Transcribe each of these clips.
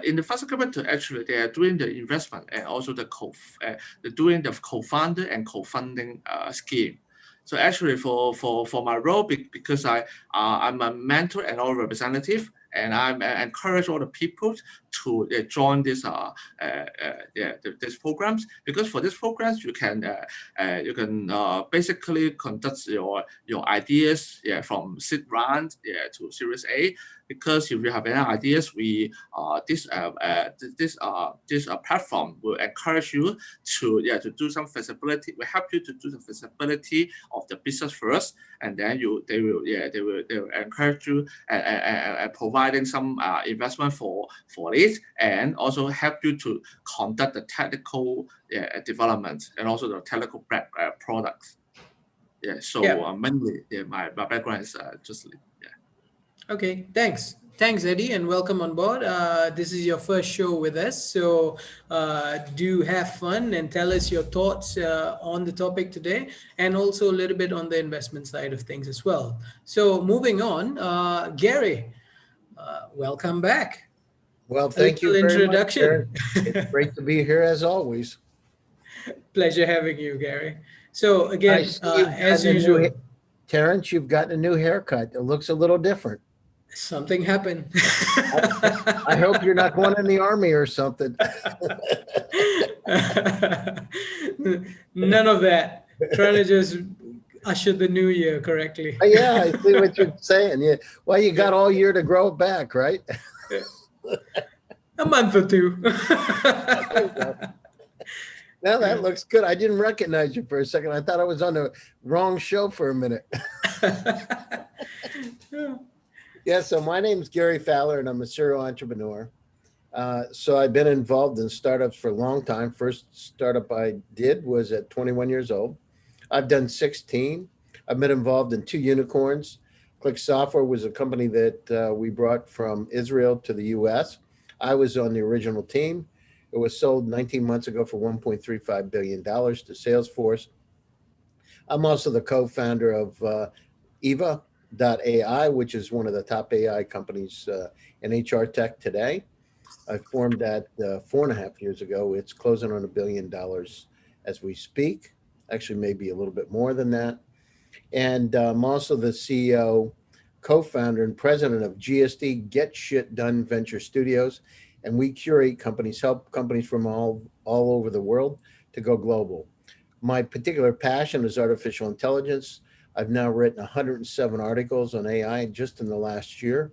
in the fossil capital, actually, they are doing the investment and also they're doing the co-founder and co-funding scheme. So actually, for my role, because I'm a mentor and all representative, and I'm encourage all the people to join these programs, because for these programs you can basically conduct your ideas from seed round to Series A. Because if you have any ideas, this platform will encourage you to do some feasibility. We help you to do the feasibility of the business first, and then they will encourage you and providing some investment for it, and also help you to conduct the technical development and also the technical products. So mainly my background is just Okay, thanks. Thanks, Eddie, and welcome on board. This is your first show with us, so do have fun and tell us your thoughts on the topic today, and also a little bit on the investment side of things as well. So moving on, Gary, welcome back. Well, A thank you little very much, introduction. Terrence. It's great to be here as always. Pleasure having you, Gary. So I again, see you've as gotten a new usual, Terrence, you've gotten a new haircut. It looks a little different. something happened. I hope you're not going in the army or something. None of that. Trying to just usher the new year correctly. Yeah, I see what you're saying. Yeah. Well, you got all year to grow it back, right? A month or two. Now that looks good. I didn't recognize you for a second. I thought I was on the wrong show for a minute. Yeah, so my name is Gary Fowler, and I'm a serial entrepreneur. So I've been involved in startups for a long time. First startup I did was at 21 years old. I've done 16. I've been involved in 2 unicorns. Click Software was a company that we brought from Israel to the US. I was on the original team. It was sold 19 months ago for $1.35 billion to Salesforce. I'm also the co-founder of Eva.ai, which is one of the top AI companies in HR tech today. I formed that 4.5 years ago. It's closing on $1 billion as we speak, actually maybe a little bit more than that. And I'm also the CEO, co-founder, and president of GSD, Get Shit Done Venture Studios. And we curate companies, help companies from all over the world to go global. My particular passion is artificial intelligence. I've now written 107 articles on AI just in the last year.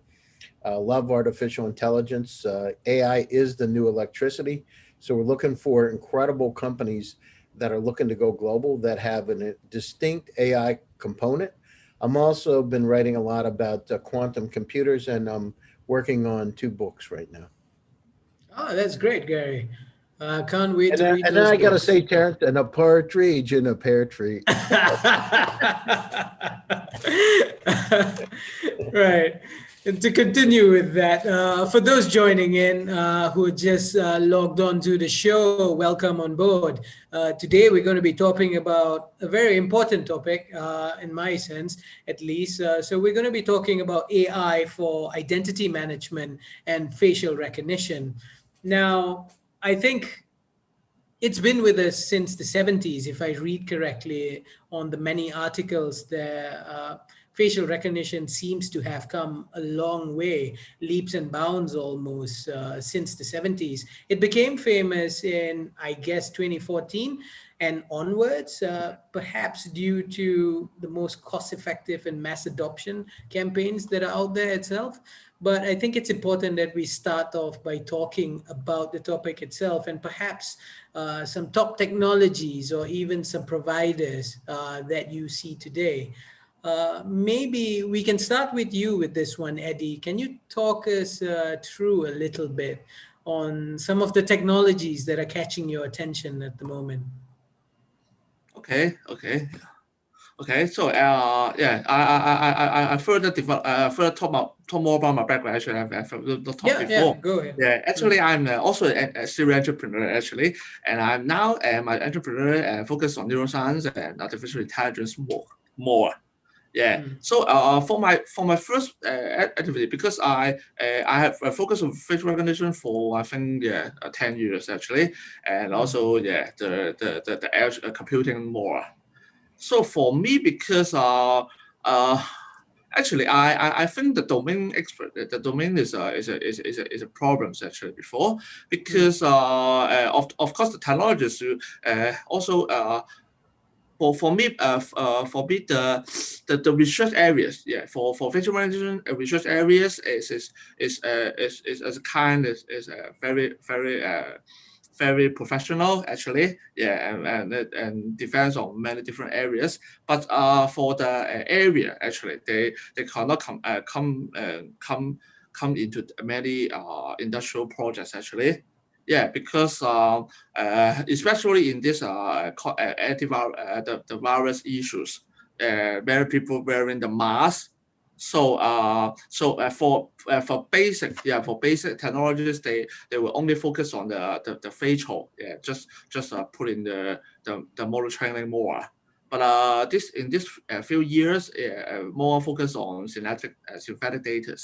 Love artificial intelligence. AI is the new electricity. So we're looking for incredible companies that are looking to go global that have a distinct AI component. I'm also been writing a lot about quantum computers, and I'm working on 2 books right now. Oh, that's great, Gary. Can't wait to read And then those I got to books. say, Terrence, and a partridge in a pear tree. Right. And to continue with that, for those joining in who just logged on to the show, welcome on board. Today we're going to be talking about a very important topic, in my sense, at least. So we're going to be talking about AI for identity management and facial recognition. Now, I think it's been with us since the 70s, if I read correctly on the many articles there. Facial recognition seems to have come a long way, leaps and bounds almost, since the 70s. It became famous in, I guess, 2014 and onwards, perhaps due to the most cost-effective and mass adoption campaigns that are out there itself. But I think it's important that we start off by talking about the topic itself, and perhaps some top technologies or even some providers that you see today. Maybe we can start with you with this one, Eddie. Can you talk us through a little bit on some of the technologies that are catching your attention at the moment? Okay. So I further talk more about my background. Actually, I've not talked before. Go ahead. Yeah, actually, I'm also a serial entrepreneur actually, and I'm now an entrepreneur focused on neuroscience and artificial intelligence more. Yeah. So for my first activity, because I have a focus on facial recognition for I think 10 years actually, and also the edge computing more. So for me, because uh actually I think the domain expert the domain is a problem actually before, because of course the technologists also for me, the research areas, for facial recognition research areas is a kind is very professional actually, and depends on many different areas. But for the area actually, they cannot come into many industrial projects actually. Yeah, because especially in this antivirus the virus issues, many people wearing the mask. So for basic technologies, they will only focus on the facial, just put in the model training more. But this in this few years, more focus on synthetic data,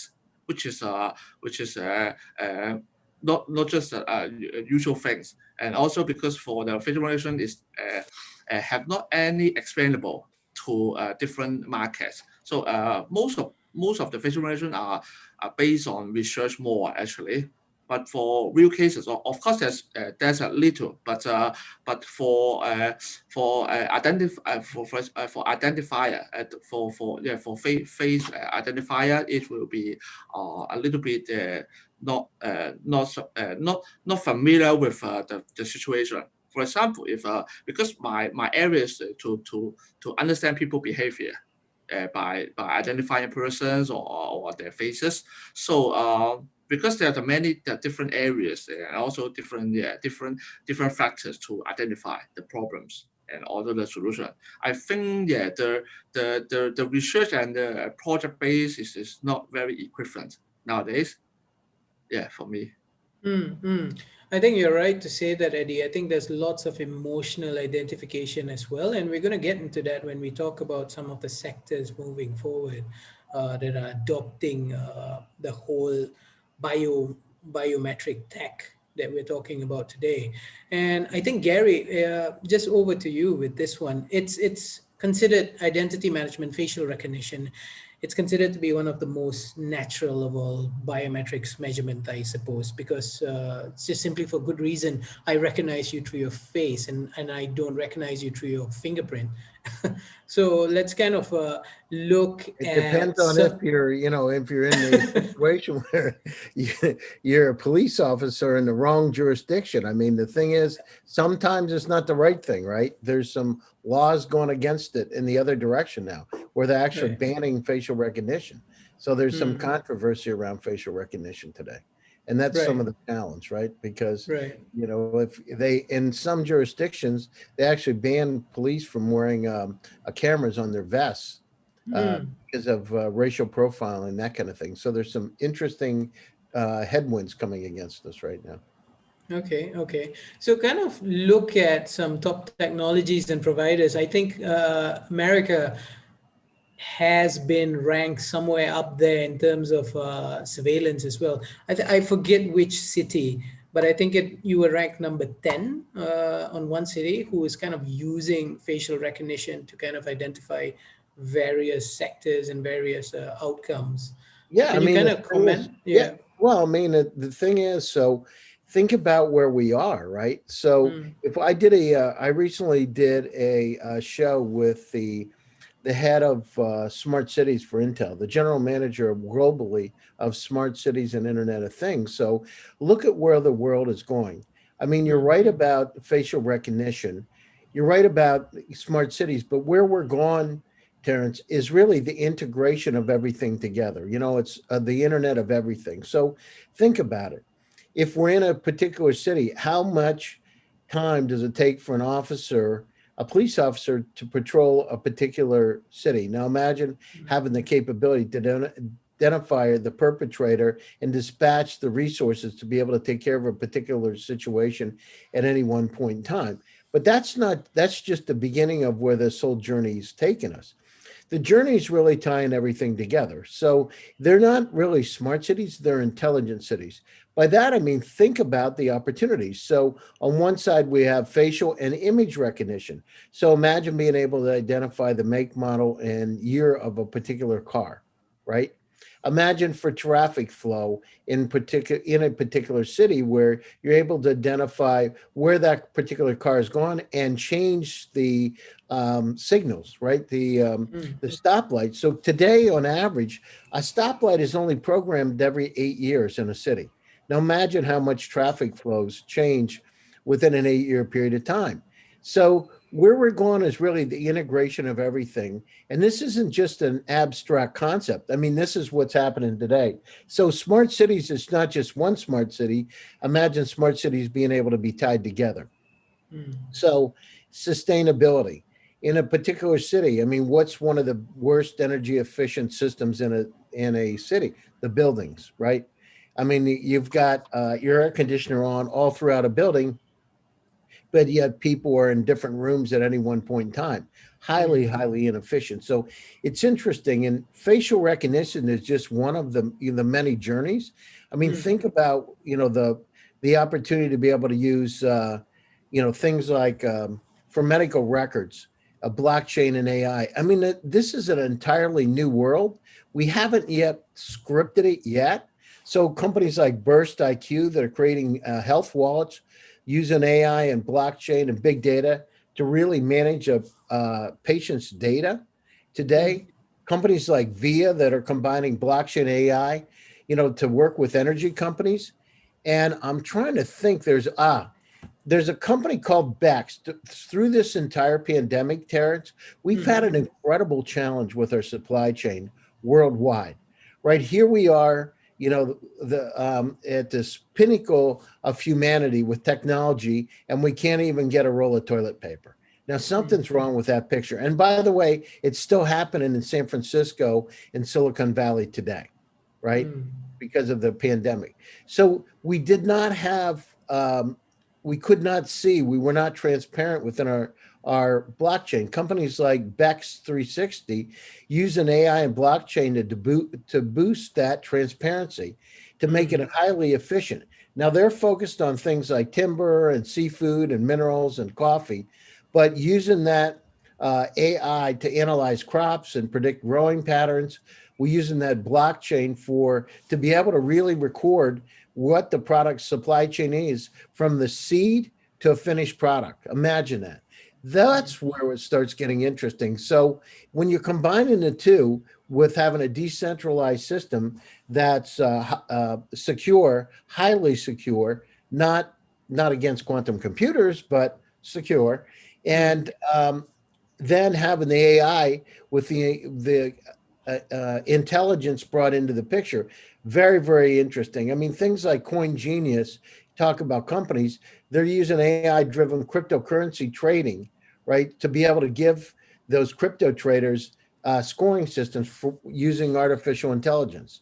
which is uh, which is not just usual things, and also because for the facial recognition is have not any explainable to different markets. So most of the facial recognition are based on research more actually. But for real cases, of course, there's a little, but for identifier face identifier, it will be a little bit not familiar with the situation. For example, if because my area is to understand people behavior by identifying persons or their faces. So because there are many different areas and also different factors to identify the problems and also the solution. I think the research and the project base is not very equivalent nowadays. Yeah, for me. Mm. I think you're right to say that, Eddie. I think there's lots of emotional identification as well, and we're going to get into that when we talk about some of the sectors moving forward that are adopting the whole biometric tech that we're talking about today. And I think Gary, just over to you with this one. It's considered identity management, facial recognition. It's considered to be one of the most natural of all biometrics measurement, I suppose, because it's just simply for good reason. I recognize you through your face, and I don't recognize you through your fingerprint. So let's kind of look It at depends on if some. you're, if you're in a situation where you, you're a police officer in the wrong jurisdiction. I mean, the thing is, sometimes it's not the right thing, right? There's some laws going against it in the other direction now, where they're actually Right. banning facial recognition. So there's some Mm, controversy around facial recognition today. And that's some right. of the challenge, right? Because, Right. if they, in some jurisdictions, they actually ban police from wearing cameras on their vests uh, Mm. because of racial profiling, that kind of thing. So there's some interesting headwinds coming against us right now. Okay, okay. So kind of look at some top technologies and providers. I think America has been ranked somewhere up there in terms of surveillance as well. I forget which city, but I think you were ranked number 10 on one city who is kind of using facial recognition to kind of identify various sectors and various outcomes. So Yeah, I can you mean, kind the of thing is, comment? yeah, Yeah. well, I mean, the thing is, so think about where we are, right? So Mm, if I recently did a show with the head of smart cities for Intel, the general manager globally of smart cities and Internet of Things. So look at where the world is going. I mean, you're mm, right about facial recognition. You're right about smart cities, but where we're going, Terrence, is really the integration of everything together. It's the Internet of everything. So think about it. If we're in a particular city, how much time does it take for a police officer to patrol a particular city? Now imagine having the capability to identify the perpetrator and dispatch the resources to be able to take care of a particular situation at any one point in time. But that's just the beginning of where this whole journey is taking us. the journey is really tying everything together. So they're not really smart cities, they're intelligent cities. By that, I mean, think about the opportunities. So on one side, we have facial and image recognition. So imagine being able to identify the make, model, and year of a particular car, right? Imagine for traffic flow in a particular city where you're able to identify where that particular car is gone and change the signals, right? The stoplight. So today, on average, a stoplight is only programmed every 8 years in a city. Now imagine how much traffic flows change within an 8 year period of time. So where we're going is really the integration of everything. And this isn't just an abstract concept. I mean, this is what's happening today. So smart cities is not just one smart city. Imagine smart cities being able to be tied together. So sustainability in a particular city. I mean, what's one of the worst energy efficient systems in a city? The buildings, right? I mean, you've got your air conditioner on all throughout a building, but yet people are in different rooms at any one point in time. Highly inefficient. So it's interesting. And facial recognition is just one of the many journeys. I mean, think about, the opportunity to be able to use, things like for medical records, a blockchain and AI. I mean, this is an entirely new world. We haven't yet scripted it yet. So companies like Burst IQ that are creating health wallets using AI and blockchain and big data to really manage a patient's data today. Companies like Via that are combining blockchain AI, to work with energy companies. And I'm trying to think there's a company called Bex. Through this entire pandemic, Terrence, we've had an incredible challenge with our supply chain worldwide. Right here we are, at this pinnacle of humanity with technology, and we can't even get a roll of toilet paper. Now, something's wrong with that picture. And by the way, it's still happening in San Francisco and Silicon Valley today, right? Because of the pandemic. So we did not have, we could not see, we were not transparent within our blockchain. Companies like Bex 360 use an AI and blockchain to boost that transparency, to make it highly efficient. Now they're focused on things like timber and seafood and minerals and coffee, but using that AI to analyze crops and predict growing patterns. We're using that blockchain to be able to really record what the product supply chain is from the seed to a finished product. Imagine that. That's where it starts getting interesting. So when you're combining the two with having a decentralized system that's secure, highly secure, not against quantum computers, but secure, and then having the AI with the intelligence brought into the picture, very, very interesting. I mean, things like Coin Genius, talk about companies, they're using AI-driven cryptocurrency trading, right, to be able to give those crypto traders scoring systems for using artificial intelligence.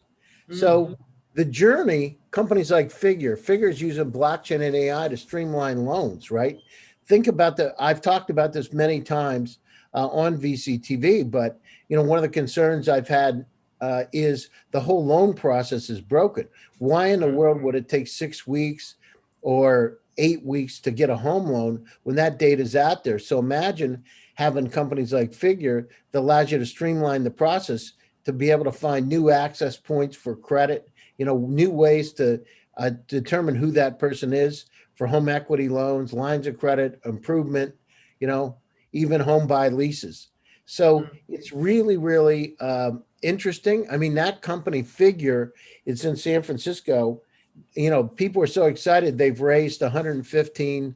So the journey, companies like Figure's using blockchain and AI to streamline loans, right? Think about I've talked about this many times on VCTV, but one of the concerns I've had is the whole loan process is broken. Why in the world would it take 6 weeks or 8 weeks to get a home loan when that data is out there? So imagine having companies like Figure that allows you to streamline the process to be able to find new access points for credit, new ways to determine who that person is for home equity loans, lines of credit, improvement, even home buy leases. So it's really, really interesting. I mean, that company Figure is in San Francisco. People are so excited they've raised $115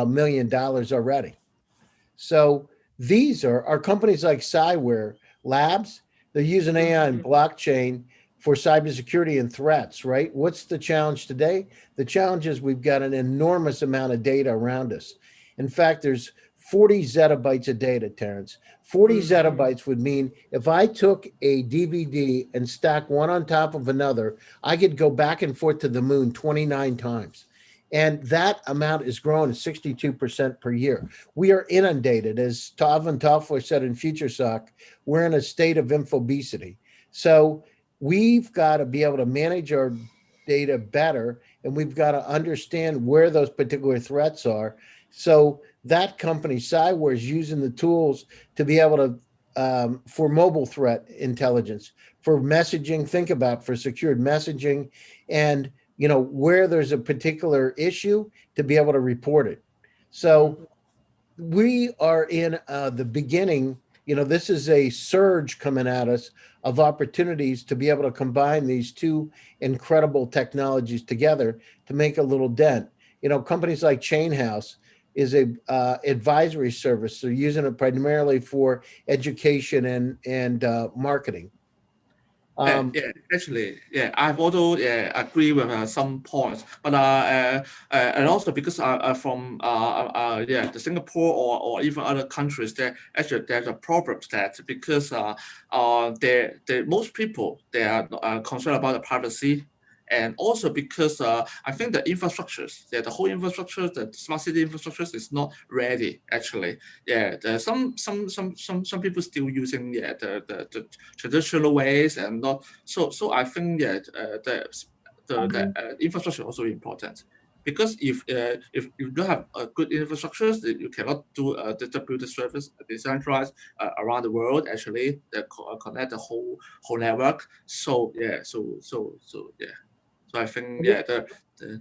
million already. So these are companies like Cyware Labs. They're using AI and blockchain for cybersecurity and threats, right? What's the challenge today? The challenge is we've got an enormous amount of data around us. In fact, there's 40 zettabytes of data, Terrence. 40 zettabytes would mean if I took a DVD and stacked one on top of another, I could go back and forth to the moon 29 times. And that amount is growing at 62% per year. We are inundated, as Tavan Toffler said in FutureSoc, we're in a state of infobesity. So we've got to be able to manage our data better, and we've got to understand where those particular threats are. So that company, Cyware, is using the tools to be able to, for mobile threat intelligence, for messaging, think about for secured messaging, and where there's a particular issue to be able to report it. So we are in the beginning. This is a surge coming at us of opportunities to be able to combine these two incredible technologies together to make a little dent. Companies like Chainhouse is a advisory service. They're using it primarily for education and marketing. Actually, I've also agree with some points, but and also because from the Singapore or even other countries, there's a problem that because most people they are concerned about the privacy. And also because I think the infrastructures, the whole infrastructure, the smart city infrastructures is not ready actually. Some people still using the traditional ways and not so. I think the infrastructure is also important. Because if you don't have a good infrastructure, you cannot do distributed service decentralized around the world. Actually, connect the whole network. So I think the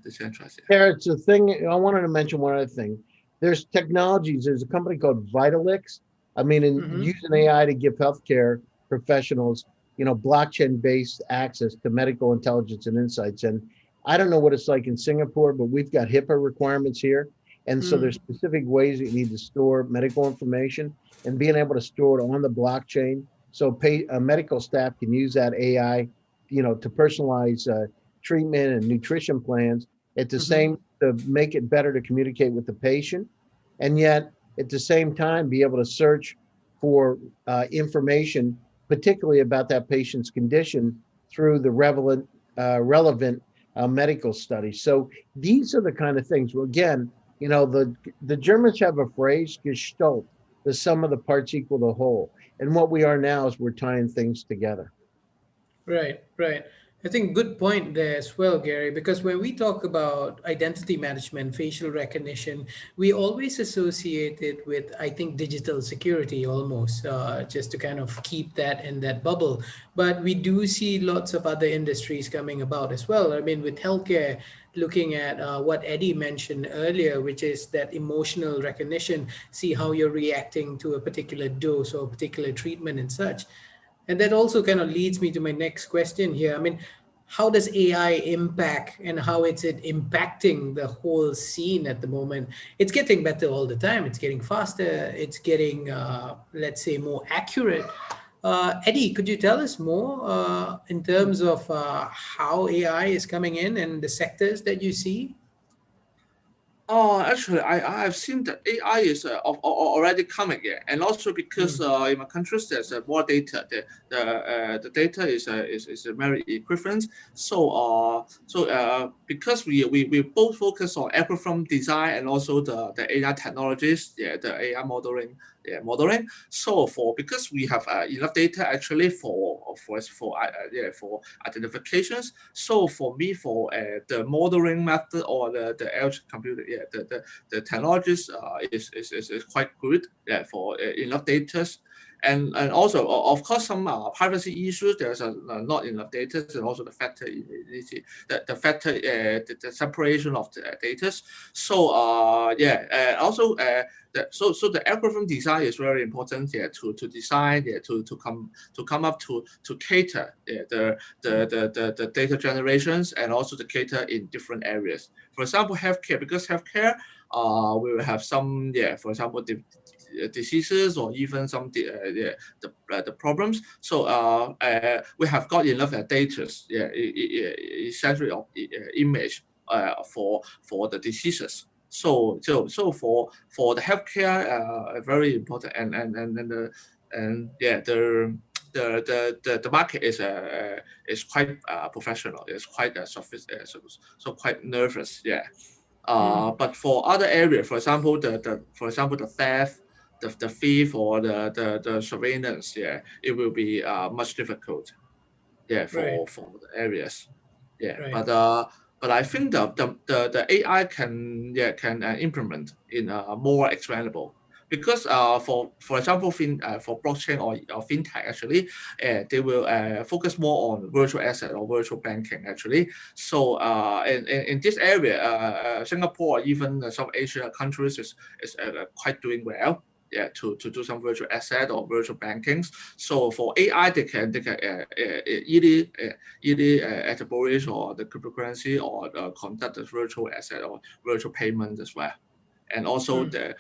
decentralized. It's a thing. I wanted to mention one other thing. There's technologies. There's a company called Vitalix. I mean, using AI to give healthcare professionals, blockchain-based access to medical intelligence and insights. And I don't know what it's like in Singapore, but we've got HIPAA requirements here. And so there's specific ways that you need to store medical information, and being able to store it on the blockchain. So medical staff can use that AI, to personalize treatment and nutrition plans. At the same, to make it better to communicate with the patient, and yet at the same time be able to search for information, particularly about that patient's condition through the relevant medical studies. So these are the kind of things. Well, again, the Germans have a phrase, Gestalt, the sum of the parts equal the whole. And what we are now is we're tying things together. Right, right. I think good point there as well, Gary, because when we talk about identity management, facial recognition, we always associate it with, I think, digital security almost, just to kind of keep that in that bubble. But we do see lots of other industries coming about as well. I mean, with healthcare, looking at what Eddie mentioned earlier, which is that emotional recognition, see how you're reacting to a particular dose or a particular treatment and such. And that also kind of leads me to my next question here. I mean, how does AI impact and how is it impacting the whole scene at the moment? It's getting better all the time. It's getting faster. It's getting, let's say, more accurate. Eddie, could you tell us more in terms of how AI is coming in and the sectors that you see? Actually, I've seen that AI is already coming here, and also because in my countries there's more data. The data is very equivalent. So because we both focus on algorithm design and also the AI technologies, the AI modeling. So because we have enough data actually for identifications. So for me, for the modeling method or the edge computer, the technologies is quite good for enough data. And also, of course, some privacy issues. There's not enough data, and also the factor, the factor, the separation of the data. So also so the algorithm design is very important to design to come up to cater the data generations and also to cater in different areas. For example, healthcare, because healthcare we will have some for example diseases or even some the problems. So we have got enough data, essentially of image for the diseases. So for the healthcare, very important, the market is quite professional. It's quite so quite nervous. Yeah. But for other areas, for example, the theft, the thief, or the surveillance, yeah, it will be much difficult, yeah, Right. for the areas, yeah. Right. But I think the AI can implement in a more explainable, because for example, for blockchain or fintech, actually, they will focus more on virtual asset or virtual banking, actually. So in this area, Singapore or even some Asia countries is quite doing well, yeah, to do some virtual asset or virtual bankings. So for AI, they can either establish or the cryptocurrency, or conduct the virtual asset or virtual payment as well. And also the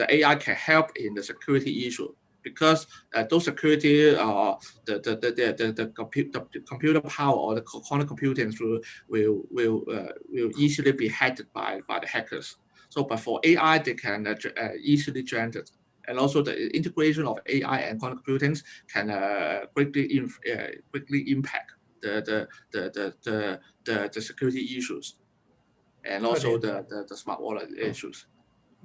AI can help in the security issue, because those security the computer power or the quantum computing will easily be hacked by the hackers. So, but for AI, they can easily generate it. And also the integration of AI and quantum computing can quickly impact the security issues, and Got also it. the smart wallet issues.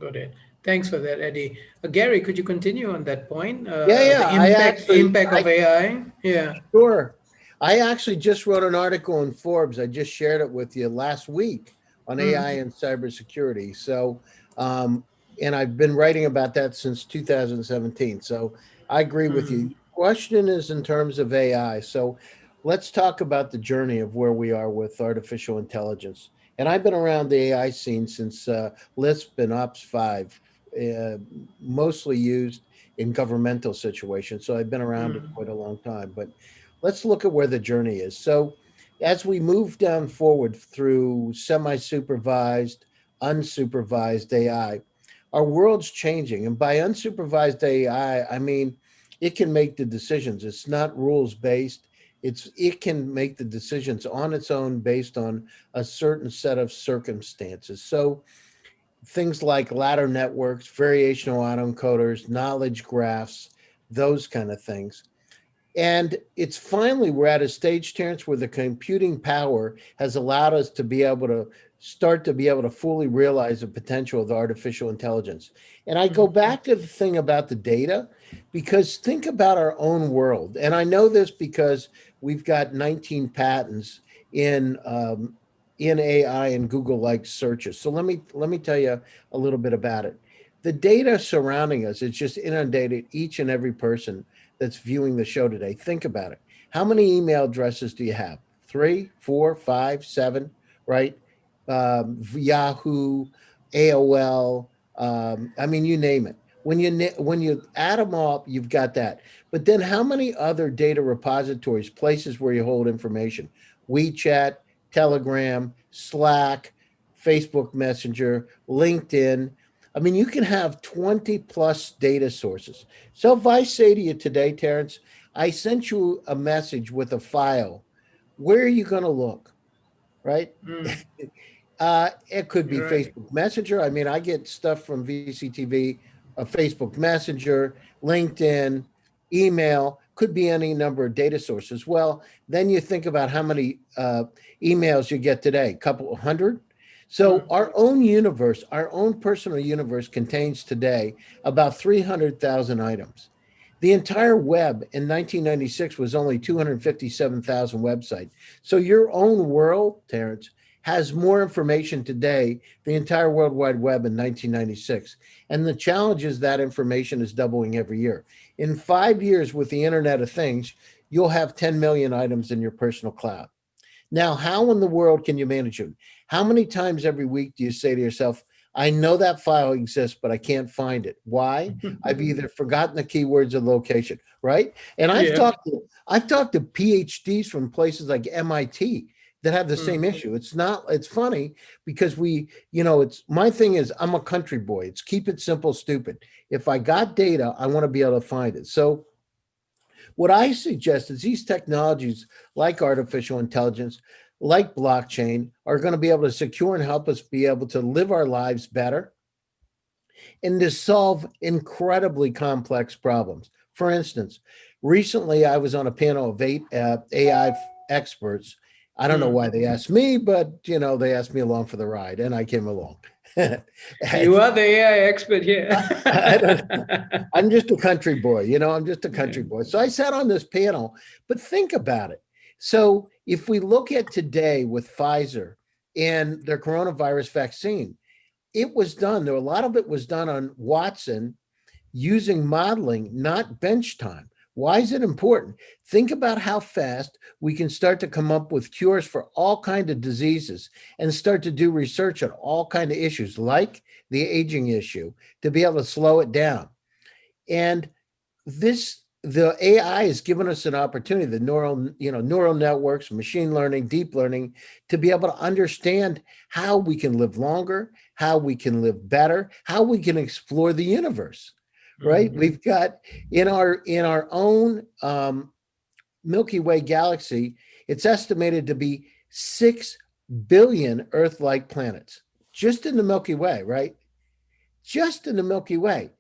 Got it. Thanks for that, Eddie. Gary, could you continue on that point? Yeah, yeah. The impact of AI. Yeah. Sure. I actually just wrote an article in Forbes. I just shared it with you last week on AI Mm. and cybersecurity. So, um, and I've been writing about that since 2017. So I agree with you. Mm. Question is in terms of AI. So let's talk about the journey of where we are with artificial intelligence. And I've been around the AI scene since Lisp and Ops 5, uh, mostly used in governmental situations. So I've been around it Mm. quite a long time. But let's look at where the journey is. So, as we move down forward through semi supervised, unsupervised AI, our world's changing. And by unsupervised AI, I mean it can make the decisions. It's not rules based. It can make the decisions on its own based on a certain set of circumstances. So things like ladder networks, variational autoencoders, knowledge graphs, those kind of things. And it's finally, we're at a stage, Terrence, where the computing power has allowed us to be able to start to be able to fully realize the potential of artificial intelligence. And I go back to the thing about the data, because think about our own world. And I know this because we've got 19 patents in AI and Google like searches. So let me tell you a little bit about it. The data surrounding us is just inundated each and every person that's viewing the show today. Think about it. How many email addresses do you have? 3, 4, 5, 7, right? Yahoo, AOL. I mean, you name it. When you add them up, you've got that. But then, how many other data repositories, places where you hold information? WeChat, Telegram, Slack, Facebook Messenger, LinkedIn. I mean, you can have 20 plus data sources. So if I say to you today, Terrence, I sent you a message with a file, where are you going to look? Right? Mm. It could be You're right. Facebook Messenger. I mean, I get stuff from VCTV, Facebook Messenger, LinkedIn, email, could be any number of data sources. Well, then you think about how many emails you get today, a couple of hundred. So Mm. our own universe, our own personal universe contains today about 300,000 items. The entire web in 1996 was only 257,000 websites. So your own world, Terrence, has more information today, the entire World Wide Web in 1996. And the challenge is that information is doubling every year. In 5 years, with the Internet of Things, you'll have 10 million items in your personal cloud. Now, how in the world can you manage them? How many times every week do you say to yourself, I know that file exists, but I can't find it. Why? I've either forgotten the keywords or location, right? And I've Yeah. talked to PhDs from places like MIT that have the Mm. same issue. It's funny because it's my thing is I'm a country boy. It's keep it simple, stupid. If I got data, I want to be able to find it. So what I suggest is these technologies like artificial intelligence, like blockchain, are going to be able to secure and help us be able to live our lives better and to solve incredibly complex problems. For instance, recently I was on a panel of 8 AI experts I don't know why they asked me, but they asked me along for the ride, and I came along. You are the AI expert here. I'm just a country boy, I'm just a country boy. So I sat on this panel, but think about it. So if we look at today with Pfizer and their coronavirus vaccine, it was done. A lot of it was done on Watson using modeling, not bench time. Why is it important? Think about how fast we can start to come up with cures for all kinds of diseases and start to do research on all kinds of issues like the aging issue to be able to slow it down. And the AI has given us an opportunity, the neural networks, machine learning, deep learning, to be able to understand how we can live longer, how we can live better, how we can explore the universe. Right? Mhm. We've got in our own Milky Way galaxy, it's estimated to be 6 billion Earth-like planets just in the Milky Way, right? Just in the Milky Way.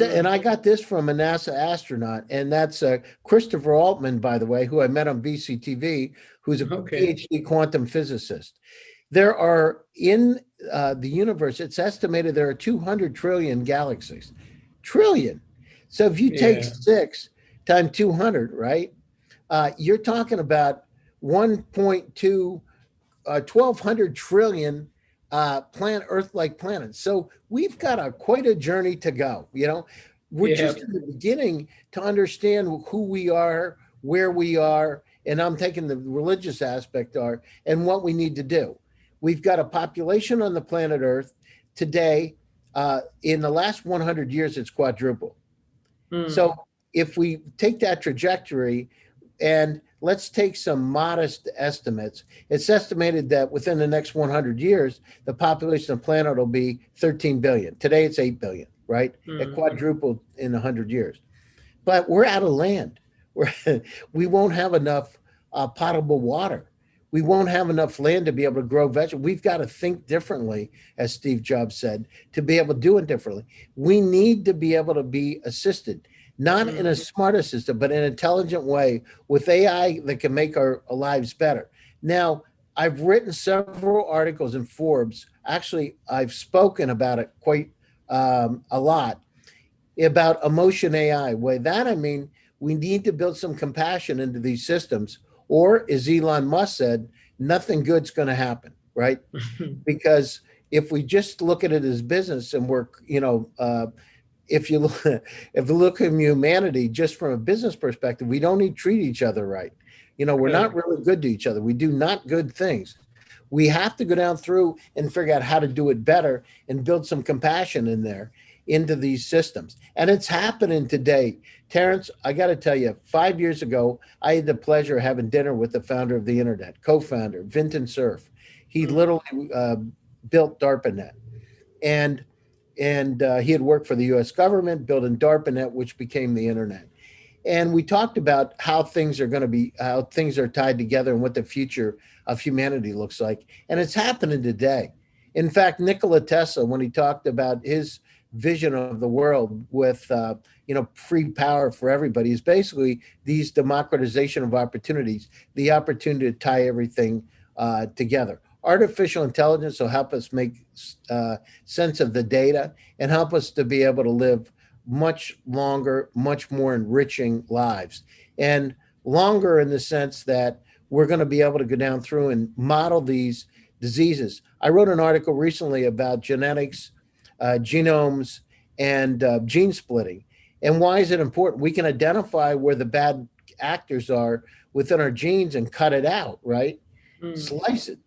And I got this from a NASA astronaut, and that's Christopher Altman, by the way, who I met on VCTV, who's a PhD quantum physicist. There are in the universe, it's estimated there are 200 trillion galaxies. Trillion. So if you take 6 times 200, right, you're talking about 1.2, 1,200 trillion Earth-like planets. So we've got quite a journey to go. We're just in the beginning to understand who we are, where we are, and I'm taking the religious aspect and what we need to do. We've got a population on the planet Earth today. In the last 100 years, it's quadrupled. So if we take that trajectory and let's take some modest estimates, it's estimated that within the next 100 years, the population of the planet will be 13 billion. Today, it's 8 billion, right? It quadrupled in 100 years. But we're out of land. We won't have enough potable water. We won't have enough land to be able to grow vegetables. We've got to think differently, as Steve Jobs said, to be able to do it differently. We need to be able to be assisted, not in a smart assistant, but in an intelligent way with AI that can make our lives better. Now, I've written several articles in Forbes. Actually, I've spoken about it quite a lot about emotion AI. By that, I mean, we need to build some compassion into these systems. Or, as Elon Musk said, nothing good's going to happen, right? Because if we just look at it as business and if you look at humanity just from a business perspective, we don't need to treat each other right. We're not really good to each other. We do not good things. We have to go down through and figure out how to do it better and build some compassion in there into these systems. And it's happening today. Terrence, I got to tell you, 5 years ago, I had the pleasure of having dinner with the founder of the internet, co-founder, Vinton Cerf. He literally built DARPANET. And he had worked for the U.S. government building DARPANET, which became the internet. And we talked about how things are tied together and what the future of humanity looks like. And it's happening today. In fact, Nikola Tesla, when he talked about his vision of the world with free power for everybody, is basically these democratization of opportunities, the opportunity to tie everything together. Artificial intelligence will help us make sense of the data and help us to be able to live much longer, much more enriching lives. And longer in the sense that we're going to be able to go down through and model these diseases. I wrote an article recently about genetics, genomes, and gene splitting. And why is it important? We can identify where the bad actors are within our genes and cut it out, right? Slice it,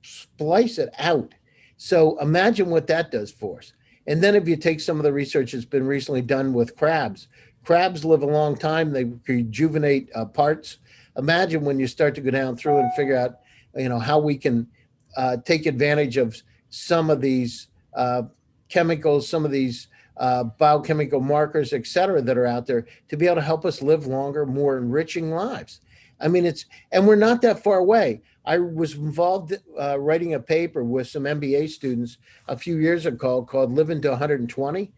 splice it out. So imagine what that does for us. And then if you take some of the research that's been recently done with crabs live a long time. They rejuvenate parts. Imagine when you start to go down through and figure out, how we can take advantage of some of these chemicals, some of these biochemical markers, et cetera, that are out there to be able to help us live longer, more enriching lives. I mean, and we're not that far away. I was involved writing a paper with some MBA students a few years ago called Living to 120.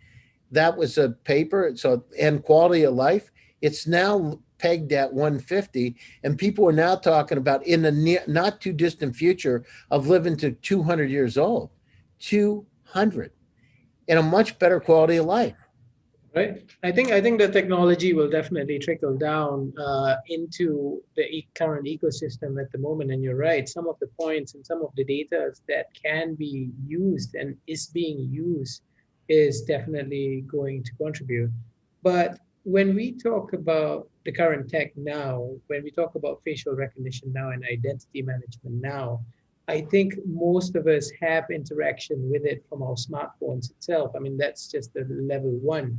That was a paper, and quality of life. It's now pegged at 150, and people are now talking about in the not too distant future of living to 200 years old, 200, and a much better quality of life. Right. I think the technology will definitely trickle down into the current ecosystem at the moment. And you're right. Some of the points and some of the data that can be used and is being used is definitely going to contribute. But when we talk about the current tech now, when we talk about facial recognition now and identity management now, I think most of us have interaction with it from our smartphones itself. I mean, that's just the level one.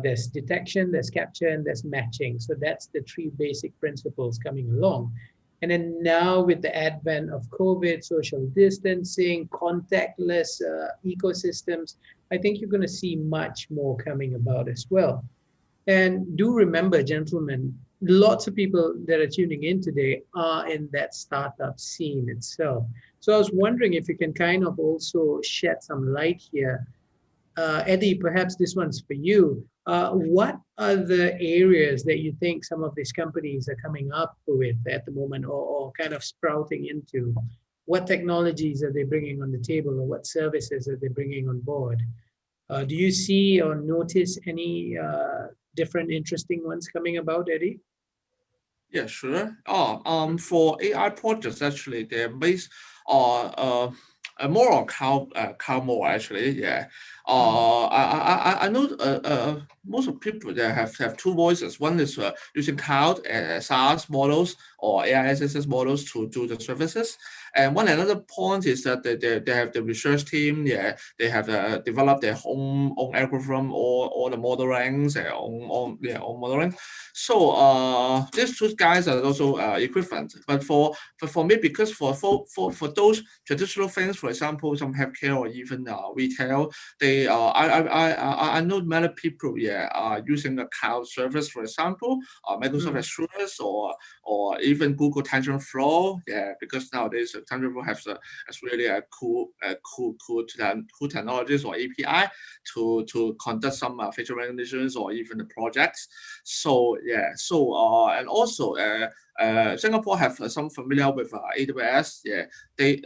There's detection, there's capture, and there's matching. So that's the three basic principles coming along. And then now with the advent of COVID, social distancing, contactless ecosystems, I think you're going to see much more coming about as well. And do remember, gentlemen, lots of people that are tuning in today are in that startup scene itself. So I was wondering if you can kind of also shed some light here. Eddie, perhaps this one's for you. What are the areas that you think some of these companies are coming up with at the moment, or kind of sprouting into? What technologies are they bringing on the table, or what services are they bringing on board? Do you see or notice any different interesting ones coming about, Eddie? Yeah, sure. For AI projects, actually, they're based on more on cow more actually. Yeah. I know most of people that have two voices. One is using cloud SaaS models or AI SSS models to do the services. And one another point is that they have the research team. Yeah, they have developed their own algorithm or all the modelings and own modeling. So these two guys are also equivalent. But for me, because for those traditional things, for example, some healthcare or even retail, they I know many people are using a cloud service, for example, Microsoft Azure or even Google TensorFlow. Yeah, because nowadays TensorFlow has really a cool technologies or API to conduct some facial recognitions or even the projects. So yeah, and also Singapore have some familiar with AWS. Yeah, they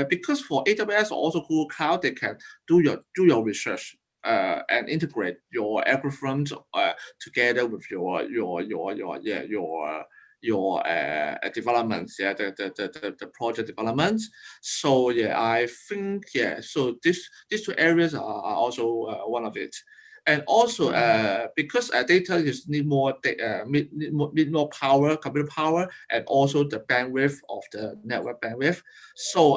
because for AWS or also Google Cloud, they can do your research and integrate your algorithms together with your developments, the project developments. So yeah, I think so these two areas are also one of it. And also, because data is need more power, computer power, and also the bandwidth of the network bandwidth. So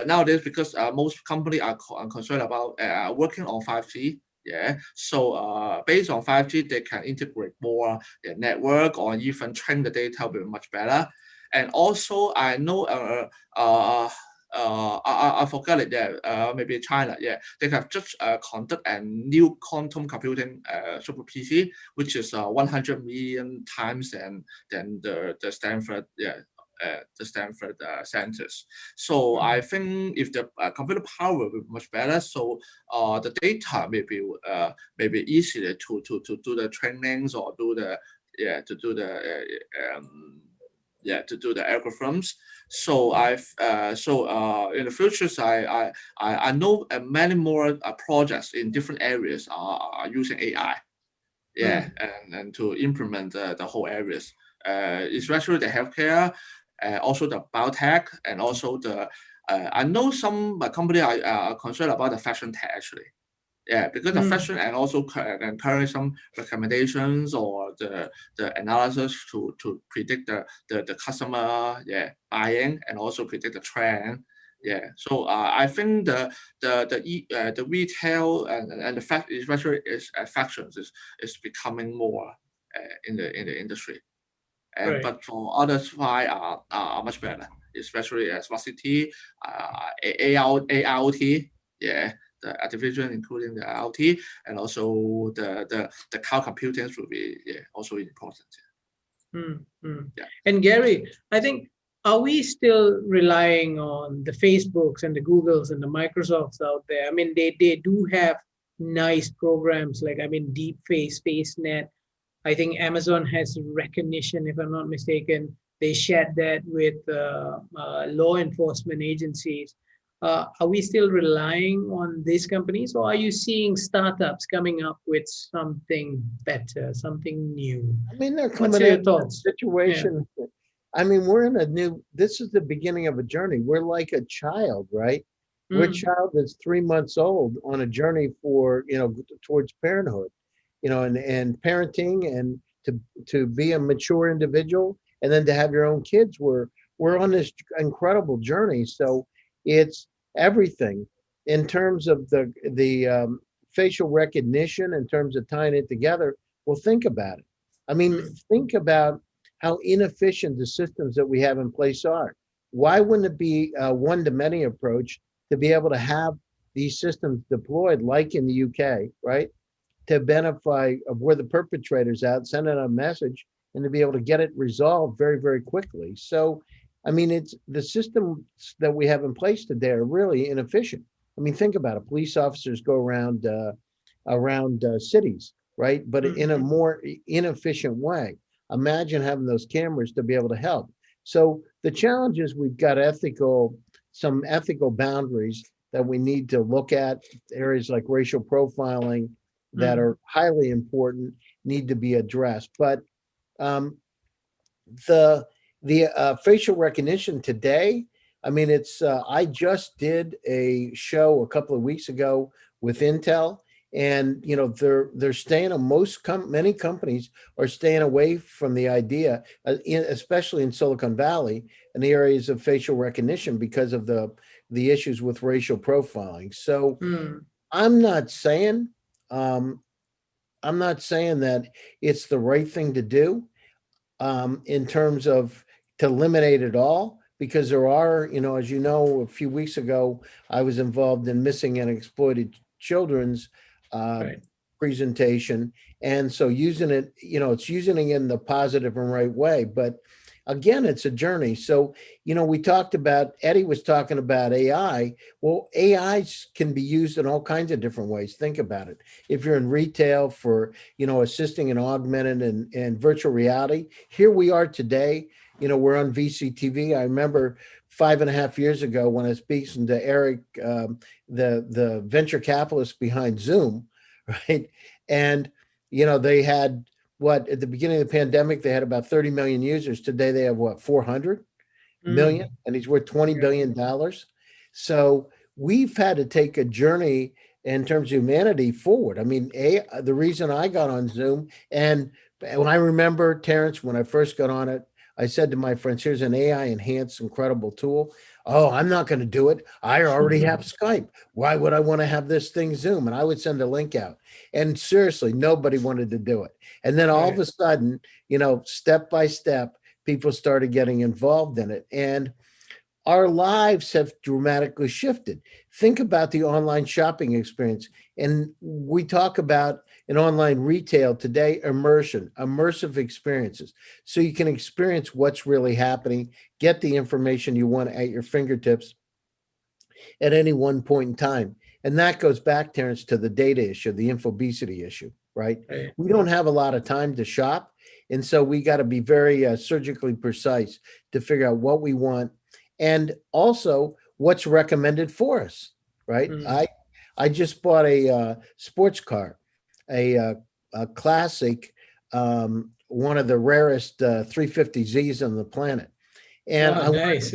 nowadays, because most companies are concerned about working on 5G. Yeah, so based on 5G, they can integrate more the network or even train the data will be much better. And also, I know I forgot it. Yeah, maybe China. Yeah, they have just conduct a new quantum computing super PC, which is 100 million times than the Stanford. Yeah. The Stanford centers. So I think if the computer power will be much better, so the data maybe easier to do the trainings or do the to do the to do the algorithms. So in the future, I know many more projects in different areas are using AI. Yeah, and to implement the whole areas, especially the healthcare, also the biotech, and also the I know some company are concerned about the fashion tech actually. Yeah, because the fashion and also encourage some recommendations or the analysis to predict the customer buying and also predict the trend. Yeah, so I think the retail and the fact especially is fashions is becoming more in the industry. Right. But for others, why are much better, especially smart city, AIoT, yeah, the artificial, including the IoT, and also the cloud computing will be also important. Yeah. And Gary, I think, are we still relying on the Facebooks and the Googles and the Microsofts out there? I mean, they do have nice programs like, I mean, Deep Face, FaceNet. I think Amazon has recognition, if I'm not mistaken. They shared that with law enforcement agencies. Are we still relying on these companies, or are you seeing startups coming up with something better, something new? I mean, they're What's coming in your a thoughts? Yeah. situation. I mean, we're in a new, this is the beginning of a journey. We're like a child, right? We're a Mm, child that's 3 months old on a journey for, towards parenthood, and parenting and to be a mature individual and then to have your own kids. We're on this incredible journey. So it's everything in terms of the facial recognition, in terms of tying it together. Well, think about it. I mean, mm, think about how inefficient the systems that we have in place are. Why wouldn't it be a one-to-many approach to be able to have these systems deployed, like in the UK, right? To benefit of where the perpetrator's out, send out a message, and to be able to get it resolved very, very quickly. So, I mean, it's the systems that we have in place today are really inefficient. I mean, think about it. Police officers go around cities, right? But in a mm, more inefficient way. Imagine having those cameras to be able to help. So the challenge is we've got some ethical boundaries that we need to look at. Areas like racial profiling that mm, are highly important need to be addressed. But um, the facial recognition today, I mean, it's I just did a show a couple of weeks ago with Intel, and they're staying on many companies are staying away from the idea, especially in Silicon Valley, in the areas of facial recognition because of the issues with racial profiling. So mm, I'm not saying um, I'm not saying that it's the right thing to do, in terms of to eliminate it all, because there are, as you know, a few weeks ago, I was involved in missing and exploited children's uh, right. presentation. And so using it, it's using it in the positive and right way. But again, it's a journey. So, we talked about, Eddie was talking about AI. Well, AI can be used in all kinds of different ways. Think about it. If you're in retail for, assisting in augmented and virtual reality, here we are today. We're on VCTV. I remember 5.5 years ago when I was speaking to Eric, the venture capitalist behind Zoom, right? And they had what at the beginning of the pandemic they had about 30 million users. Today they have what, 400 million, Mm, and he's worth 20 yeah. billion dollars. So we've had to take a journey in terms of humanity forward. I mean, the reason I got on Zoom, and when I remember, Terrence, when I first got on it, I said to my friends, here's an AI enhanced incredible tool. Oh, I'm not going to do it. I already have Skype. Why would I want to have this thing Zoom? And I would send a link out. And seriously, nobody wanted to do it. And then all of Right. a sudden, step by step, people started getting involved in it. And our lives have dramatically shifted. Think about the online shopping experience. And we talk about in online retail today, immersive experiences. So you can experience what's really happening, get the information you want at your fingertips at any one point in time. And that goes back, Terrence, to the data issue, the infobesity issue, right? Right. We don't have a lot of time to shop. And so we got to be very surgically precise to figure out what we want and also what's recommended for us, right? Mm, I just bought a sports car, a, uh, a classic, one of the rarest 350Zs on the planet. And oh, nice.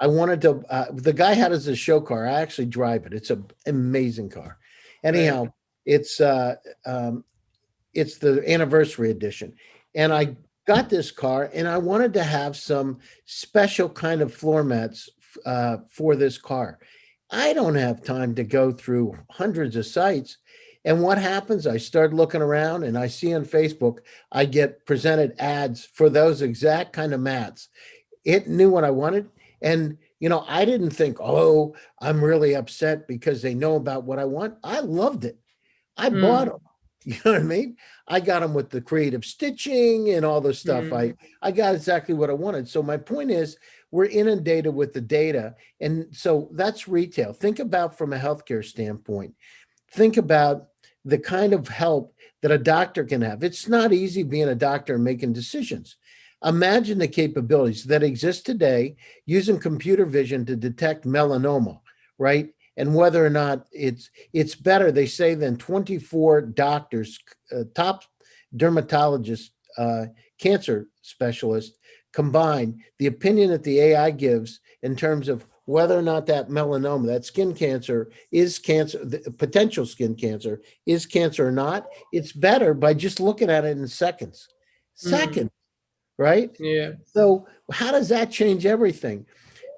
I wanted to, the guy had it as a show car. I actually drive it. It's an amazing car. Right. Anyhow, it's uh, um, it's the anniversary edition. And I Mm, got this car and I wanted to have some special kind of floor mats for this car. I don't have time to go through hundreds of sites. And what happens? I start looking around and I see on Facebook, I get presented ads for those exact kind of mats. It knew what I wanted. And, I didn't think, oh, I'm really upset because they know about what I want. I loved it. I bought mm, them. You know what I mean? I got them with the creative stitching and all the stuff. mm, I got exactly what I wanted. So my point is, we're inundated with the data. And so that's retail. Think about from a healthcare standpoint. Think about the kind of help that a doctor can have. It's not easy being a doctor and making decisions. Imagine the capabilities that exist today using computer vision to detect melanoma, right? And whether or not it's better, they say, than 24 doctors, top dermatologists, cancer specialists combined. The opinion that the AI gives in terms of whether or not that melanoma, that skin cancer, is cancer, the potential skin cancer is cancer or not, it's better by just looking at it in seconds. Seconds, right? Yeah. So how does that change everything?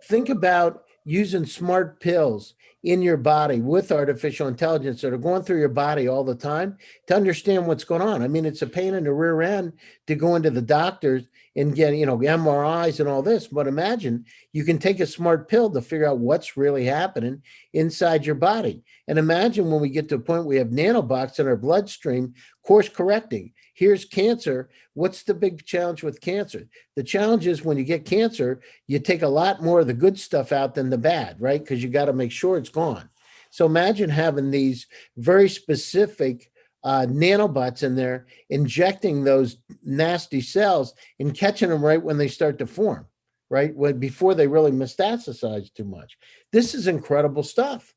Think about using smart pills in your body with artificial intelligence that are going through your body all the time to understand what's going on. I mean, it's a pain in the rear end to go into the doctors and get, MRIs and all this. But imagine you can take a smart pill to figure out what's really happening inside your body. And imagine when we get to a point we have nanobots in our bloodstream, course correcting. Here's cancer. What's the big challenge with cancer? The challenge is when you get cancer, you take a lot more of the good stuff out than the bad, right? Because you got to make sure it's gone. So imagine having these very specific nanobots in there, injecting those nasty cells and catching them right when they start to form, right? Before they really metastasize too much. This is incredible stuff.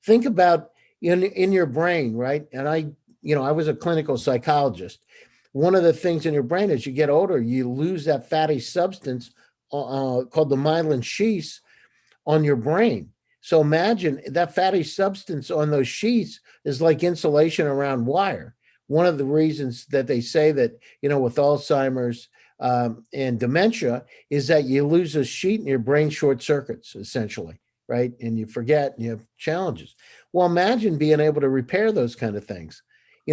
Think about in your brain, right? And I was a clinical psychologist. One of the things in your brain as you get older, you lose that fatty substance called the myelin sheaths on your brain. So imagine that fatty substance on those sheaths is like insulation around wire. One of the reasons that they say that, with Alzheimer's and dementia is that you lose a sheet and your brain short circuits, essentially, right? And you forget and you have challenges. Well, imagine being able to repair those kind of things,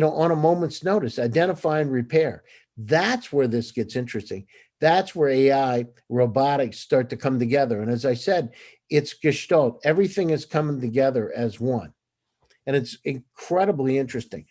on a moment's notice, identify and repair. That's where this gets interesting. That's where AI, robotics start to come together. And as I said, it's gestalt. Everything is coming together as one. And it's incredibly interesting.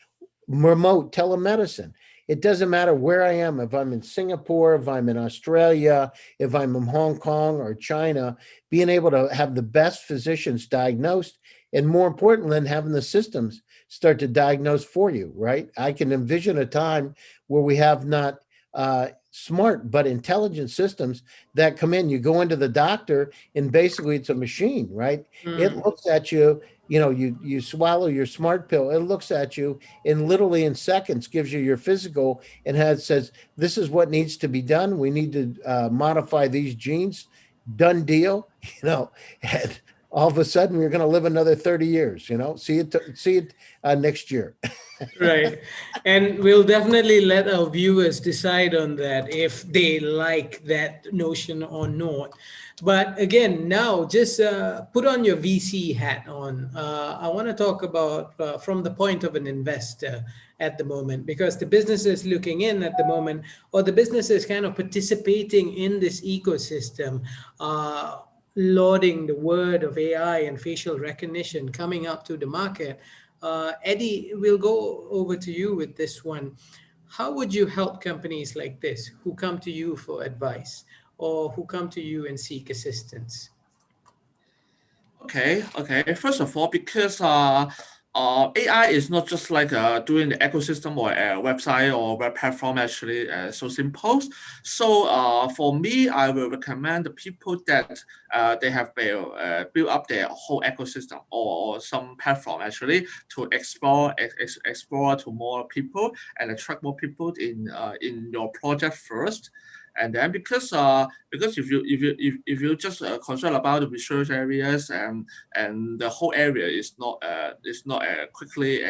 Remote telemedicine. It doesn't matter where I am, if I'm in Singapore, if I'm in Australia, if I'm in Hong Kong or China, being able to have the best physicians diagnosed, and more important than having the systems start to diagnose for you, right? I can envision a time where we have not smart but intelligent systems that come in. You go into the doctor and basically it's a machine, right? It looks at you, you swallow your smart pill, it looks at you and literally in seconds gives you your physical and says, this is what needs to be done. We need to modify these genes. Done deal, and all of a sudden we're going to live another 30 years, see it next year. Right. And we'll definitely let our viewers decide on that if they like that notion or not. But again, now just put on your VC hat on. I want to talk about from the point of an investor at the moment, because the businesses looking in at the moment, or the businesses kind of participating in this ecosystem, lauding the word of AI and facial recognition coming up to the market. Eddie, we'll go over to you with this one. How would you help companies like this who come to you for advice or who come to you and seek assistance? Okay. First of all, because AI is not just like doing the ecosystem or a website or web platform actually so simple. So for me, I will recommend the people that they have built up their whole ecosystem or some platform actually to explore to more people and attract more people in your project first. And then because if you just concerned about the research areas and the whole area is not quickly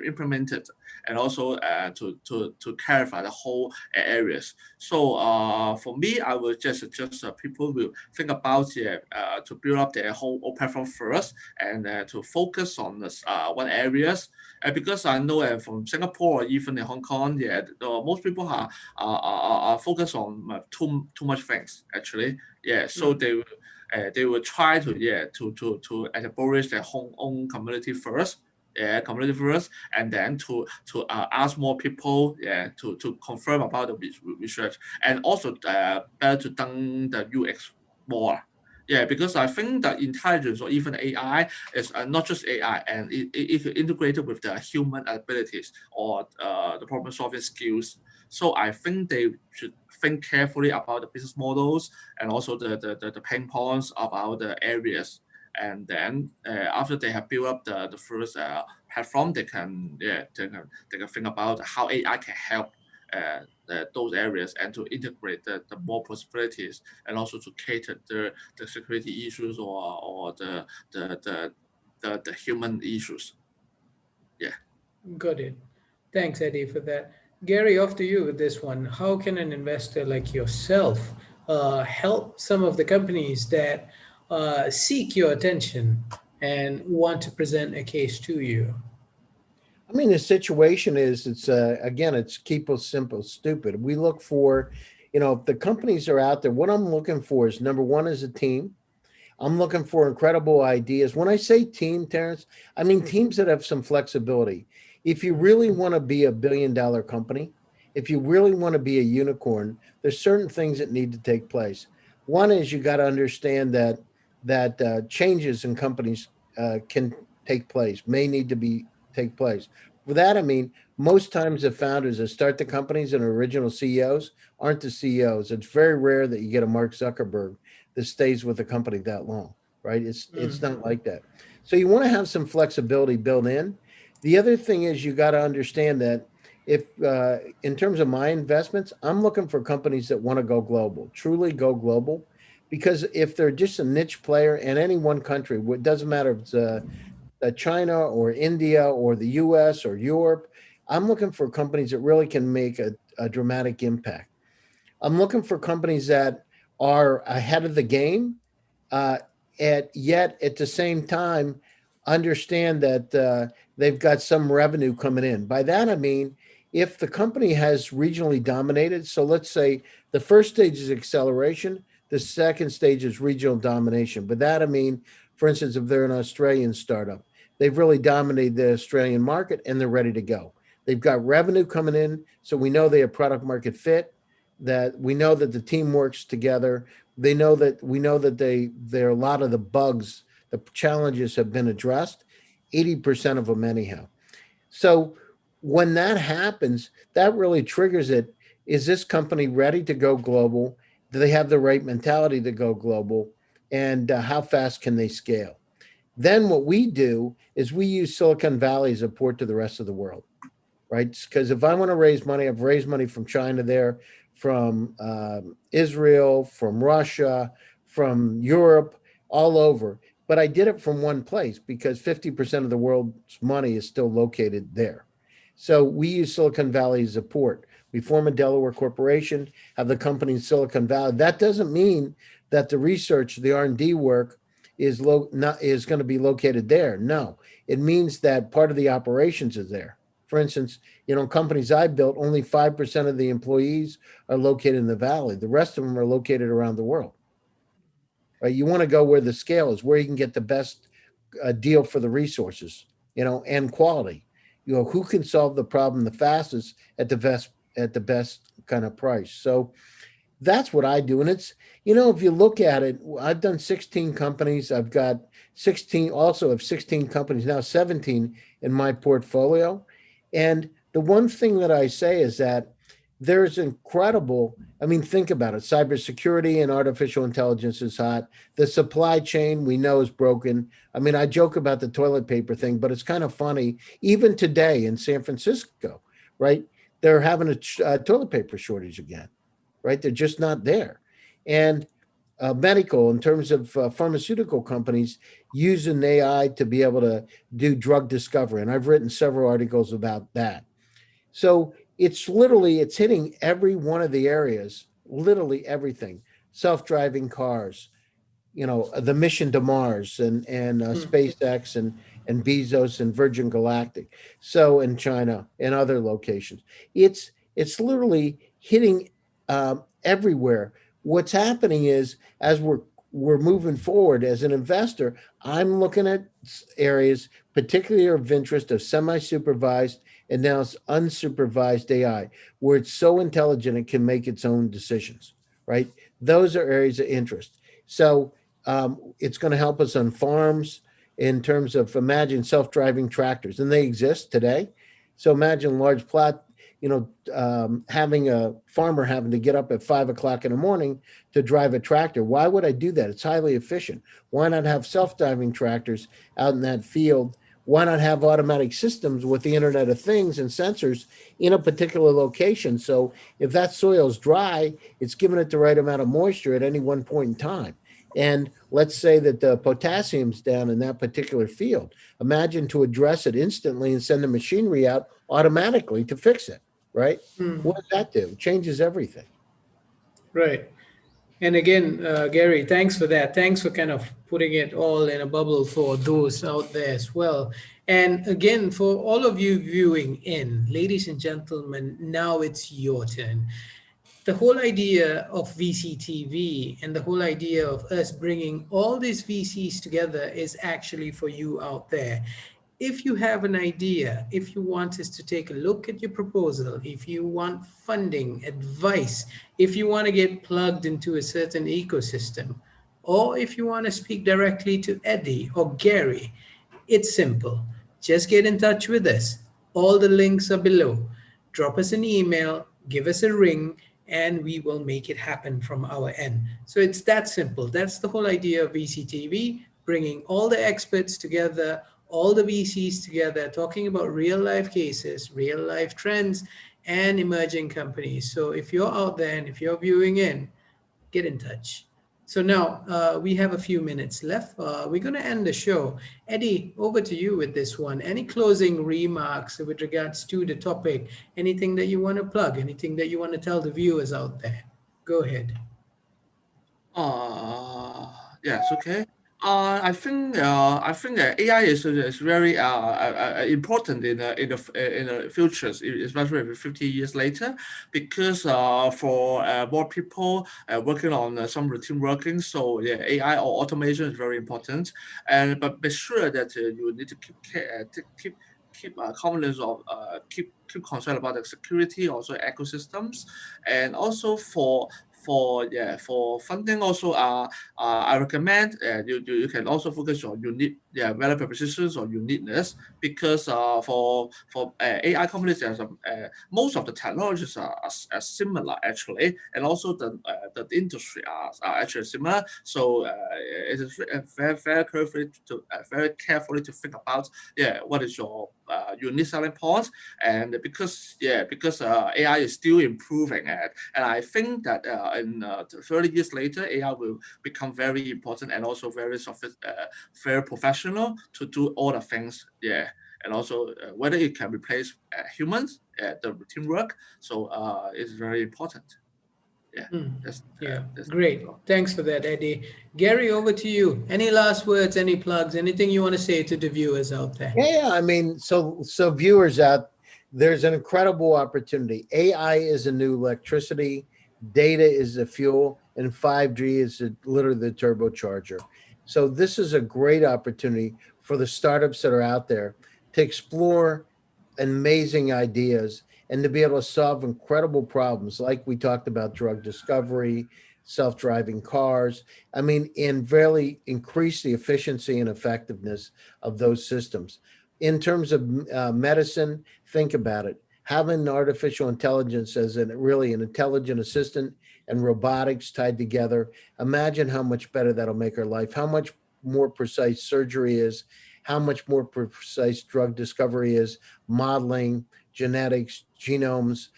implemented, and also to clarify the whole areas. So for me, I would just suggest people will think about to build up their whole platform first and to focus on this one areas. Because I know from Singapore or even in Hong Kong, most people are focused on too much things actually. Yeah, so they will try to establish their own community first. Yeah, community first, and then to ask more people, to confirm about the research, and also better to done the UX more. Yeah, because I think that intelligence or even AI is not just AI, and it integrated with the human abilities or the problem solving skills. So I think they should think carefully about the business models and also the pain points about the areas. And then after they have built up the first platform, they can think about how AI can help those areas and to integrate the more possibilities and also to cater the security issues or the human issues. Yeah. Got it. Thanks, Eddie, for that. Gary, off to you with this one. How can an investor like yourself help some of the companies that seek your attention and want to present a case to you? I mean, the situation is, it's again, it's keep it simple, stupid. We look for, if the companies are out there, what I'm looking for is number one is a team. I'm looking for incredible ideas. When I say team, Terrence, I mean teams that have some flexibility. If you really want to be a $1 billion company, if you really want to be a unicorn, there's certain things that need to take place. One is you got to understand that changes in companies can take place, may need to be take place. For that, I mean, most times the founders that start the companies and original CEOs aren't the CEOs. It's very rare that you get a Mark Zuckerberg that stays with the company that long, right? It's not like that. So you want to have some flexibility built in. The other thing is you got to understand that if in terms of my investments, I'm looking for companies that want to go global, truly go global, because if they're just a niche player in any one country, it doesn't matter if it's China or India or the US or Europe, I'm looking for companies that really can make a dramatic impact. I'm looking for companies that are ahead of the game, uh, yet at the same time understand that they've got some revenue coming in. By that I mean, if the company has regionally dominated, so let's say the first stage is acceleration, the second stage is regional domination. By that I mean, for instance, if they're an Australian startup, they've really dominated the Australian market and they're ready to go. They've got revenue coming in, so we know they have product market fit, that we know that the team works together. We know that there are a lot of the bugs, the challenges have been addressed, 80% of them anyhow. So when that happens, that really triggers it. Is this company ready to go global? Do they have the right mentality to go global? And how fast can they scale? Then what we do is we use Silicon Valley as a port to the rest of the world, right? Because if I want to raise money, I've raised money from China there, from Israel, from Russia, from Europe, all over. But I did it from one place because 50% of the world's money is still located there. So we use Silicon Valley as a port. We form a Delaware corporation, have the company in Silicon Valley. That doesn't mean that the research, the R&D work is going to be located there. No, it means that part of the operations is there. For instance, companies I built, only 5% of the employees are located in the Valley. The rest of them are located around the world. Right? You want to go where the scale is, where you can get the best deal for the resources, and quality. Who can solve the problem the fastest at the best kind of price. So that's what I do. And it's, if you look at it, I've done 16 companies. I've got 16, also have 16 companies, now 17 in my portfolio. And the one thing that I say is that there's incredible, I mean, think about it. Cybersecurity and artificial intelligence is hot. The supply chain we know is broken. I mean, I joke about the toilet paper thing, but it's kind of funny. Even today in San Francisco, right? They're having a toilet paper shortage again, right? They're just not there. And medical, in terms of pharmaceutical companies using AI to be able to do drug discovery. And I've written several articles about that. So it's hitting every one of the areas, literally everything. Self-driving cars, the mission to Mars and SpaceX and Bezos and Virgin Galactic. So in China and other locations, it's literally hitting everywhere. What's happening is, as we're moving forward as an investor, I'm looking at areas particularly of interest of semi-supervised and now it's unsupervised AI, where it's so intelligent it can make its own decisions, right? Those are areas of interest. So It's going to help us on farms in terms of, imagine self-driving tractors, and they exist today. So imagine large plot, having a farmer having to get up at 5 o'clock in the morning to drive a tractor. Why would I do that? It's highly efficient. Why not have self-driving tractors out in that field? Why not have automatic systems with the Internet of Things and sensors in a particular location? So if that soil is dry, it's giving it the right amount of moisture at any one point in time. And let's say that the potassium's down in that particular field. Imagine to address it instantly and send the machinery out automatically to fix it, right? What does that do? It changes everything. Right. And again, Gary, thanks for that. Thanks for kind of putting it all in a bubble for those out there as well. And again, for all of you viewing in, ladies and gentlemen, now it's your turn. The whole idea of VCTV and the whole idea of us bringing all these VCs together is actually for you out there. If you have an idea, if you want us to take a look at your proposal, if you want funding, advice, if you want to get plugged into a certain ecosystem, or if you want to speak directly to Eddie or Gary, it's simple. Just get in touch with us. All the links are below. Drop us an email, give us a ring, and we will make it happen from our end. So it's that simple. That's the whole idea of VCTV, bringing all the experts together, all the VCs together, talking about real life cases, real life trends, and emerging companies. So if you're out there and if you're viewing in, get in touch. So now we have a few minutes left. We're going to end the show. Eddie, over to you with this one. Any closing remarks with regards to the topic? Anything that you want to plug? Anything that you want to tell the viewers out there? Go ahead. Yes, okay. I think that AI is very important in the futures, especially 50 years later, because for more people working on some routine working, so yeah, AI or automation is very important. And but be sure that you need to keep confidence of keep concerned about the security, also ecosystems, and also for funding also I recommend you can also focus on unique value propositions or uniqueness, because for AI companies there's most of the technologies are similar actually, and also the industry are actually similar. So it is very carefully to think about what is your unique selling point. And because AI is still improving, and I think that in 30 years later, AI will become very important and also very professional to do all the things. Yeah, and also whether it can replace humans at the routine work. So it's very important. Yeah, that's Great. Thanks for that, Eddie. Gary, over to you. Any last words, any plugs, anything you want to say to the viewers out there? Yeah. I mean, so viewers out, there's an incredible opportunity. AI is a new electricity, data is the fuel, and 5G is literally the turbocharger. So this is a great opportunity for the startups that are out there to explore amazing ideas and to be able to solve incredible problems, like we talked about drug discovery, self-driving cars. I mean, and really increase the efficiency and effectiveness of those systems. In terms of medicine, think about it. Having artificial intelligence as really an intelligent assistant and robotics tied together, imagine how much better that'll make our life, how much more precise surgery is, how much more precise drug discovery is, modeling, genetics, genomes,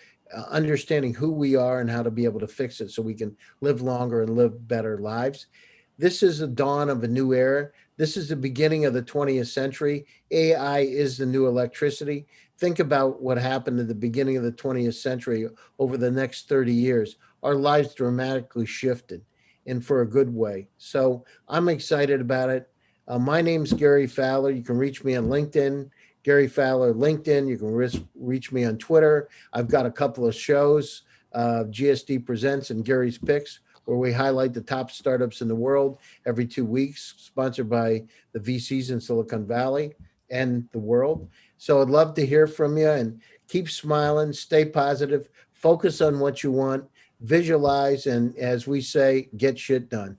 understanding who we are and how to be able to fix it so we can live longer and live better lives. This is the dawn of a new era. This is the beginning of the 20th century. AI is the new electricity. Think about what happened at the beginning of the 20th century. Over the next 30 years, our lives dramatically shifted, and for a good way. So I'm excited about it. My name's Gary Fowler. You can reach me on LinkedIn, Gary Fowler, LinkedIn. You can reach me on Twitter. I've got a couple of shows, GSD Presents and Gary's Picks, where we highlight the top startups in the world every 2 weeks, sponsored by the VCs in Silicon Valley and the world. So I'd love to hear from you, and keep smiling, stay positive, focus on what you want, visualize, and as we say, get shit done.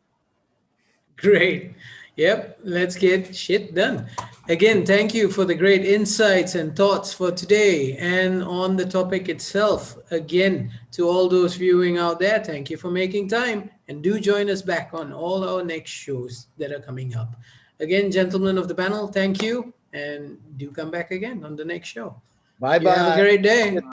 Great. Yep. Let's get shit done. Again, thank you for the great insights and thoughts for today and on the topic itself. Again, to all those viewing out there, thank you for making time and do join us back on all our next shows that are coming up. Again, gentlemen of the panel, thank you and do come back again on the next show. Bye You have a bye. great day.